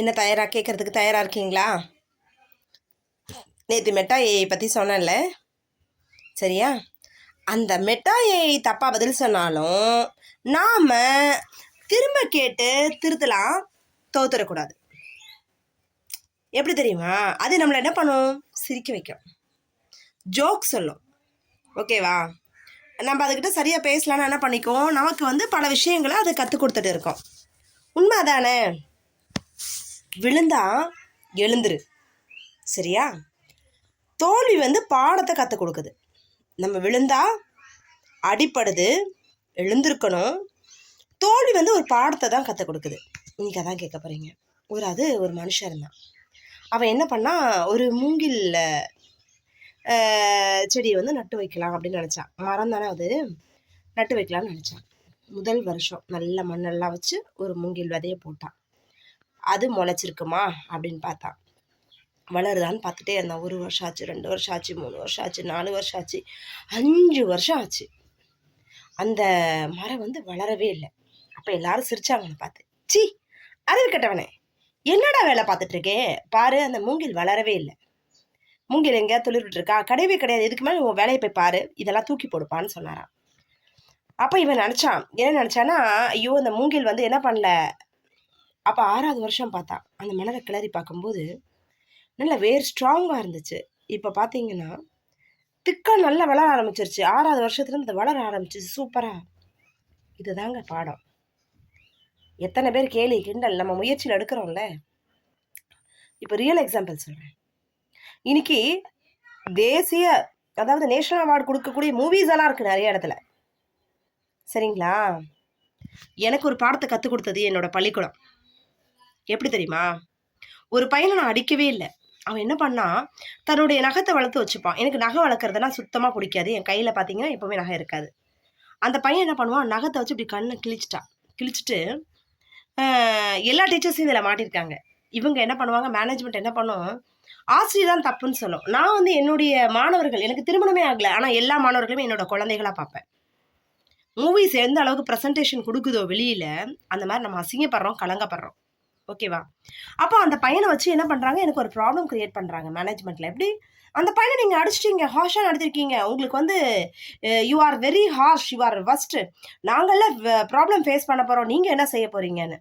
என்ன கேட்குறதுக்கு தயாராக இருக்கீங்களா? நேற்று மெட்டா ஏஐ பற்றி சொன்னேன்ல, சரியா? அந்த மெட்டா ஏஐ தப்பாக பதில் சொன்னாலும் நாம் திரும்ப கேட்டு திருத்தலாம், தோத்துடக்கூடாது. எப்படி தெரியுமா? அது நம்மளை என்ன பண்ணும்? சிரிக்க வைக்கும், ஜோக் சொல்லும். ஓகேவா? நம்ம அதுக்கிட்ட சரியாக பேசலான்னு என்ன பண்ணிக்குவோம், நமக்கு பல விஷயங்களை அதை கற்றுக் கொடுத்துட்டு இருக்கோம். உண்மை தானே? விழுந்தா எழுந்துரு, சரியா? தோல்வி பாடத்தை கற்றுக் கொடுக்குது. நம்ம விழுந்தா அடிப்படுது, எழுந்திருக்கணும். தோல்வி ஒரு பாடத்தை தான் கற்றுக் கொடுக்குது. இன்னைக்கு அதான் கேட்க போகிறீங்க. ஒரு மனுஷன் இருந்தான். அவன் என்ன பண்ணா, ஒரு மூங்கில் செடியை நட்டு வைக்கலாம் அப்படின்னு நினச்சான். மரம் தானே அது, நட்டு வைக்கலான்னு நினச்சான். முதல் வருஷம் நல்ல மண்ணெல்லாம் வச்சு ஒரு மூங்கில் விதையை போட்டான். அது முளைச்சிருக்குமா அப்படின்னு பார்த்தான். வளருதான்னு பார்த்துட்டே இருந்தான். 1 வருஷம் ஆச்சு, 2 வருஷம் ஆச்சு, 3 வருஷம் ஆச்சு, 4 வருஷம் ஆச்சு, 5 வருஷம் ஆச்சு. அந்த மரம் வளரவே இல்லை. அப்போ எல்லாரும் சிரிச்சாங்க அவனை பார்த்து. சி, அறிவு கெட்டவனே, என்னடா வேலை பார்த்துட்டு இருக்கே பாரு, அந்த மூங்கில் வளரவே இல்லை. மூங்கில் எங்கேயா துளிர்விட்டு இருக்கா? கிடையவே கிடையாது. இதுக்கு மேலே உன் வேலையை போய் பாரு, இதெல்லாம் தூக்கி போடுப்பான்னு சொன்னாராம். அப்போ இவன் நினச்சான், என்ன நினச்சான்னா, ஐயோ அந்த மூங்கில் என்ன பண்ணல. அப்போ 6வது வருஷம் பார்த்தான். அந்த மணலை கிளறி பார்க்கும்போது நல்ல வேர் ஸ்ட்ராங்காக இருந்துச்சு. இப்போ பார்த்தீங்கன்னா திக்காக நல்லா வளர ஆரம்பிச்சிருச்சு. 6வது வருஷத்துலேருந்து அது வளர ஆரம்பிச்சிச்சு சூப்பராக. இதுதாங்க பாடம். எத்தனை பேர் கேலி கிண்டல் நம்ம முயற்சியில் எடுக்கிறோம்ல. இப்போ ரியல் எக்ஸாம்பிள் சொல்கிறேன். இன்னைக்கு தேசிய, அதாவது நேஷனல் அவார்டு கொடுக்கக்கூடிய மூவிஸ் எல்லாம் இருக்குது நிறைய இடத்துல, சரிங்களா? எனக்கு ஒரு பாடத்தை கற்றுக் கொடுத்தது என்னோட பள்ளிக்கூடம். எப்படி தெரியுமா? ஒரு பையனை நான் அடிக்கவே இல்லை. அவன் என்ன பண்ணா, தன்னுடைய நகத்தை வளர்த்து வச்சுப்பான். எனக்கு நகை வளர்க்குறதுனா சுத்தமாக பிடிக்காது. என் கையில் பார்த்தீங்கன்னா எப்போவுமே நகை இருக்காது. அந்த பையன் என்ன பண்ணுவான், நகத்தை வச்சு இப்படி கண்ணை கிழிச்சிட்டு எல்லா டீச்சர்ஸையும் இதில் மாட்டிருக்காங்க. இவங்க என்ன பண்ணுவாங்க, மேனேஜ்மெண்ட் என்ன பண்ணும், ஆசிரியர் தான் தப்புன்னு சொல்லும். நான் என்னுடைய மாணவர்கள், எனக்கு திருமணமே ஆகலை, ஆனால் எல்லா மாணவர்களுமே என்னோட குழந்தைகளாக பார்ப்பேன். மூவிஸ் எந்த அளவுக்கு ப்ரெசன்டேஷன் கொடுக்குதோ வெளியில், அந்த மாதிரி நம்ம அசிங்கப்படுறோம், கலங்கப்படுறோம். ஓகேவா? அப்போ அந்த பையனை வச்சு என்ன பண்ணுறாங்க, எனக்கு ஒரு ப்ராப்ளம் க்ரியேட் பண்ணுறாங்க மேனேஜ்மெண்ட்டில். எப்படி, அந்த பையனை நீங்கள் அடிச்சிட்டீங்க, ஹார்ஷாக நடத்திருக்கீங்க, உங்களுக்கு you are very harsh, you are worst, நாங்கள்லாம் ப்ராப்ளம் ஃபேஸ் பண்ண போகிறோம், நீங்கள் என்ன செய்ய போகிறீங்கன்னு.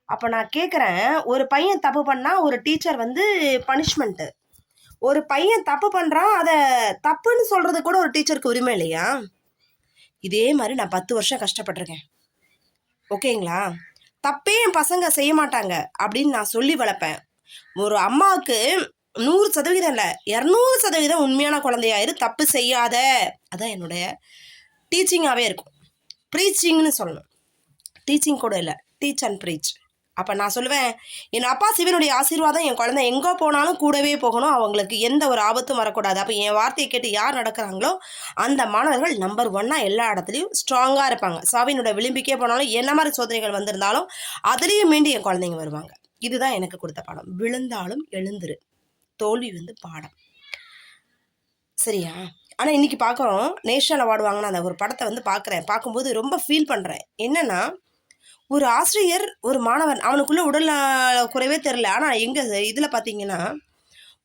அப்போ நான் கேட்குறேன், ஒரு பையன் தப்பு பண்ணால் ஒரு டீச்சர் பனிஷ்மெண்ட்டு, ஒரு பையன் தப்பு பண்ணுறான், அதை தப்புன்னு சொல்கிறது கூட ஒரு டீச்சருக்கு உரிமை இல்லையா? இதே மாதிரி நான் 10 வருஷம் கஷ்டப்பட்டிருக்கேன். ஓகேங்களா? தப்பே என் பசங்க செய்ய மாட்டாங்க அப்படின்னு நான் சொல்லி வளர்ப்பேன். ஒரு அம்மாவுக்கு 100% இல்லை, 200% உண்மையான குழந்தையாயிரு, தப்பு செய்யாத. அதான் என்னுடைய டீச்சிங்காகவே இருக்கும். ப்ரீச்சிங்னு சொல்லணும், டீச்சிங் கூட இல்லை, டீச் அண்ட் ப்ரீச். அப்போ நான் சொல்லுவேன், என் அப்பா சிவனுடைய ஆசீர்வாதம் என் குழந்தை எங்கே போனாலும் கூடவே போகணும், அவங்களுக்கு எந்த ஒரு ஆபத்தும் வரக்கூடாது. அப்போ என் வார்த்தையை கேட்டு யார் நடக்கிறாங்களோ அந்த மாணவர்கள் நம்பர் 1 எல்லா இடத்துலையும் ஸ்ட்ராங்காக இருப்பாங்க. சாவினோட விளிம்பிக்கே போனாலும் என்ன மாதிரி சோதனைகள் வந்திருந்தாலும் அதுலேயும் மீண்டும் என் குழந்தைங்க வருவாங்க. இதுதான் எனக்கு கொடுத்த பாடம். விழுந்தாலும் எழுந்துரு, தோல்வி பாடம், சரியா? ஆனால் இன்றைக்கி பார்க்குறோம், நேஷனல் அவார்டு வாங்கின அந்த ஒரு படத்தை பார்க்கும்போது ரொம்ப ஃபீல் பண்ணுறேன். என்னென்னா, ஒரு ஆசிரியர், ஒரு மாணவன், அவனுக்குள்ளே உடல் குறைவே தெரில, ஆனால் எங்கள் இதில் பார்த்தீங்கன்னா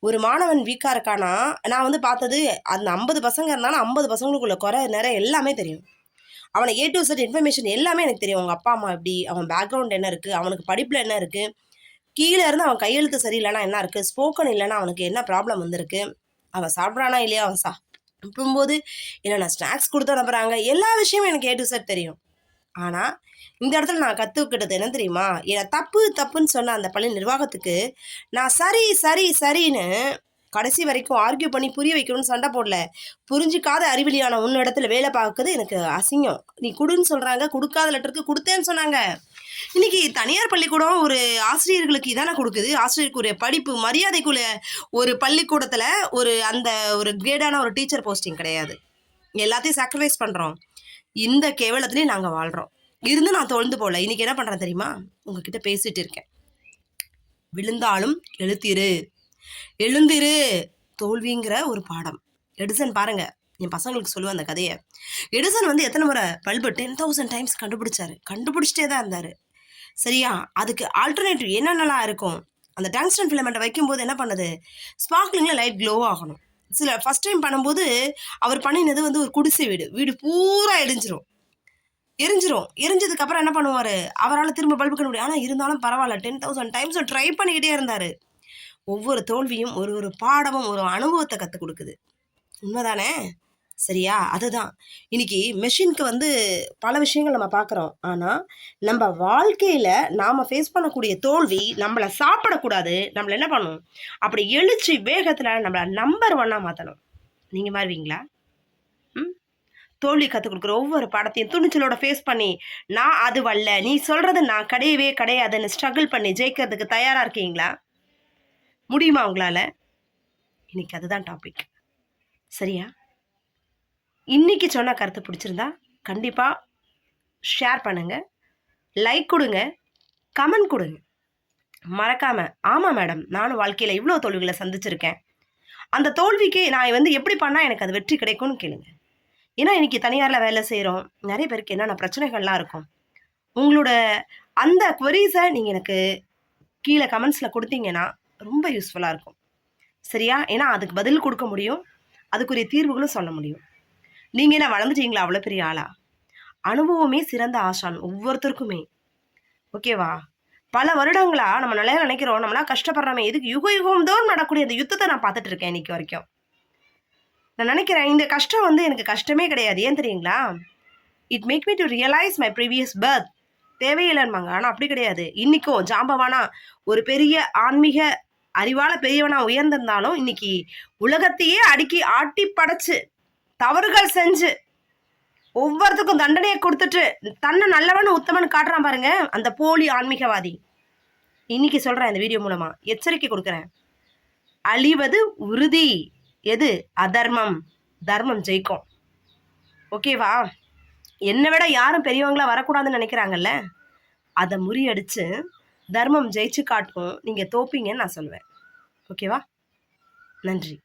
ஒரு மாணவன் வீக்காக இருக்கானா, நான் பார்த்தது அந்த 50 பசங்க இருந்தாலும் 50 பசங்களுக்குள்ள குறை நிறைய எல்லாமே தெரியும். அவனை A to Z இன்ஃபர்மேஷன் எல்லாமே எனக்கு தெரியும். அவங்க அப்பா அம்மா எப்படி, அவன் பேக்ரவுண்ட் என்ன இருக்குது, அவனுக்கு படிப்பில் என்ன இருக்குது, கீழே இருந்து அவன் கையெழுத்து சரியில்லைனா என்ன இருக்குது, ஸ்போக்கன் இல்லைன்னா அவனுக்கு என்ன ப்ராப்ளம் வந்திருக்கு, அவன் சாப்பிட்றானா இல்லையா, அவன் சாப்பிடும்போது என்னென்ன ஸ்நாக்ஸ் கொடுத்து அனுப்புகிறாங்க, எல்லா விஷயமும் எனக்கு A to Z தெரியும். ஆனால் இந்த இடத்துல நான் கற்றுக்கிட்டது என்ன தெரியுமா, என்னை தப்புன்னு சொன்ன அந்த பள்ளி நிர்வாகத்துக்கு நான் சரின்னு கடைசி வரைக்கும் ஆர்கியூ பண்ணி புரிய வைக்கணும்னு சண்டை போடல. புரிஞ்சிக்காத அறிவிலியான உன் இடத்துல வேலை பார்க்குறது எனக்கு அசிங்கம். நீ கொடுன்னு சொல்கிறாங்க, கொடுக்காத லெட்டருக்கு கொடுத்தேன்னு சொன்னாங்க. இன்றைக்கி தனியார் பள்ளிக்கூடம் ஒரு ஆசிரியர்களுக்கு இதானே கொடுக்குது, ஆசிரியருக்கு ஒரு படிப்பு மரியாதைக்குள்ள ஒரு பள்ளிக்கூடத்தில் ஒரு கிரேடான ஒரு டீச்சர் போஸ்டிங் கிடையாது. எல்லாத்தையும் சாக்ரிஃபைஸ் பண்ணுறோம். இந்த கேவலத்துலேயும் நாங்கள் வாழ்கிறோம். இருந்து நான் தோழ்ந்து போகல. இன்றைக்கி என்ன பண்ணுறேன் தெரியுமா, உங்ககிட்ட பேசிகிட்டு இருக்கேன். விழுந்தாலும் எழுந்திரு, தோல்விங்கிற ஒரு பாடம். எடிசன் பாருங்க, என் பசங்களுக்கு சொல்லுவேன் அந்த கதையை. எடிசன் எத்தனை முறை பல்பு 10,000 டைம்ஸ் கண்டுபிடிச்சிட்டே தான் இருந்தார். சரியா? அதுக்கு ஆல்டர்னேட்டிவ் என்னென்னலாம் இருக்கும்? அந்த டங்ஸ்டன் ஃபிலமெண்ட்டை வைக்கும்போது என்ன பண்ணுது? ஸ்பார்க்லிங்கில் லைட் க்ளோ ஆகணும். சில ஃபஸ்ட் டைம் பண்ணும்போது அவர் பண்ணினது வந்து ஒரு குடிசை வீடு. வீடு பூரா எரிஞ்சிரும். எரிஞ்சதுக்கப்புறம் என்ன பண்ணுவார்? அவரால் திரும்ப பல்பு கட்ட முடியும். ஆனால் இருந்தாலும் பரவாயில்ல, 10,000 டைம்ஸ் ட்ரை பண்ணிக்கிட்டே இருந்தார். ஒவ்வொரு தோல்வியும் ஒரு ஒரு பாடமும் ஒரு அனுபவத்தை கற்றுக் கொடுக்குது. உண்மைதானே? சரியா? அதுதான் இன்னைக்கு மெஷினுக்கு வந்து பல விஷயங்கள் நம்ம பார்க்குறோம். ஆனால் நம்ம வாழ்க்கையில் நாம் ஃபேஸ் பண்ணக்கூடிய தோல்வி நம்மளை சாப்பிடக்கூடாது. நம்மளை என்ன பண்ணணும்? அப்படி எழுச்சி வேகத்தில் நம்மளை நம்பர் 1 மாற்றணும். நீங்கள் மாறுவீங்களா? தோல்வி கற்றுக் கொடுக்குற ஒவ்வொரு பாடத்தையும் துணிச்சலோட ஃபேஸ் பண்ணி, நான் அது வரல, நீ சொல்கிறது நான் கிடையவே கிடையாதுன்னு ஸ்ட்ரகிள் பண்ணி ஜெயிக்கிறதுக்கு தயாராக இருக்கீங்களா? முடியுமா உங்களால்? இன்னைக்கு அதுதான் டாபிக். சரியா? இன்னைக்கு சொன்ன கருத்து பிடிச்சிருந்தா கண்டிப்பாக ஷேர் பண்ணுங்கள், லைக் கொடுங்க, கமெண்ட் கொடுங்க. மறக்காமல், ஆமாம் மேடம், நானும் வாழ்க்கையில் இவ்வளோ தோல்விகளை சந்திச்சிருக்கேன், அந்த தோல்விக்கு நான் வந்து எப்படி பண்ணால் எனக்கு அது வெற்றி கிடைக்கும்னு கேளுங்க. ஏன்னா இன்றைக்கி தனியாரில் வேலை செய்கிறோம், நிறைய பேருக்கு என்னென்ன பிரச்சனைகள்லாம் இருக்கும். உங்களோட அந்த குவரிஸை நீங்கள் எனக்கு கீழே கமெண்ட்ஸில் கொடுத்தீங்கன்னா ரொம்ப யூஸ்ஃபுல்லாக இருக்கும். சரியா? ஏன்னா அதுக்கு பதில் கொடுக்க முடியும், அதுக்குரிய தீர்வுகளும் சொல்ல முடியும். நீங்கள் என்ன வளர்ந்துட்டீங்களா அவ்வளோ பெரிய ஆளா? அனுபவமே சிறந்த ஆசான் ஒவ்வொருத்தருக்குமே. ஓகேவா? பல வருடங்களா நம்ம நல்லா நினைக்கிறோம், நம்மளா கஷ்டப்படுறோமே, இதுக்கு யுக யுகம்தான் நடக்கூடிய அந்த யுத்தத்தை நான் பார்த்துட்டு இருக்கேன் இன்னைக்கு வரைக்கும். நான் நினைக்கிறேன் இந்த கஷ்டம் வந்து எனக்கு கஷ்டமே கிடையாது. ஏன் தெரியுங்களா? It make me to realise my previous birth. தேவையில்லைன்பாங்க, ஆனால் அப்படி கிடையாது. இன்றைக்கும் ஜாம்பவானா ஒரு பெரிய ஆன்மீக அறிவால பெரியவனா உயர்ந்திருந்தாலும் இன்னைக்கு உலகத்தையே ஆட்டி படைச்சு தவறுகள் செஞ்சு ஒவ்வொருத்துக்கும் தண்டனையை கொடுத்துட்டு தன்னை நல்லவன் உத்தமன் காட்டுறான் பாருங்க, அந்த போலி ஆன்மீகவாதி. இன்னைக்கு சொல்கிறேன் இந்த வீடியோ மூலமாக எச்சரிக்கை கொடுக்குறேன். அழிவது உறுதி. எது? அதர்மம். தர்மம் ஜெயிக்கும். ஓகேவா? என்னை விட யாரும் பெரியவங்களா வரக்கூடாதுன்னு நினைக்கிறாங்கல்ல, அதை முறியடிச்சு தர்மம் ஜெயிச்சு காட்டும். நீங்கள் தோப்பீங்கன்னு நான் சொல்லுவேன். ஓகேவா? நன்றி.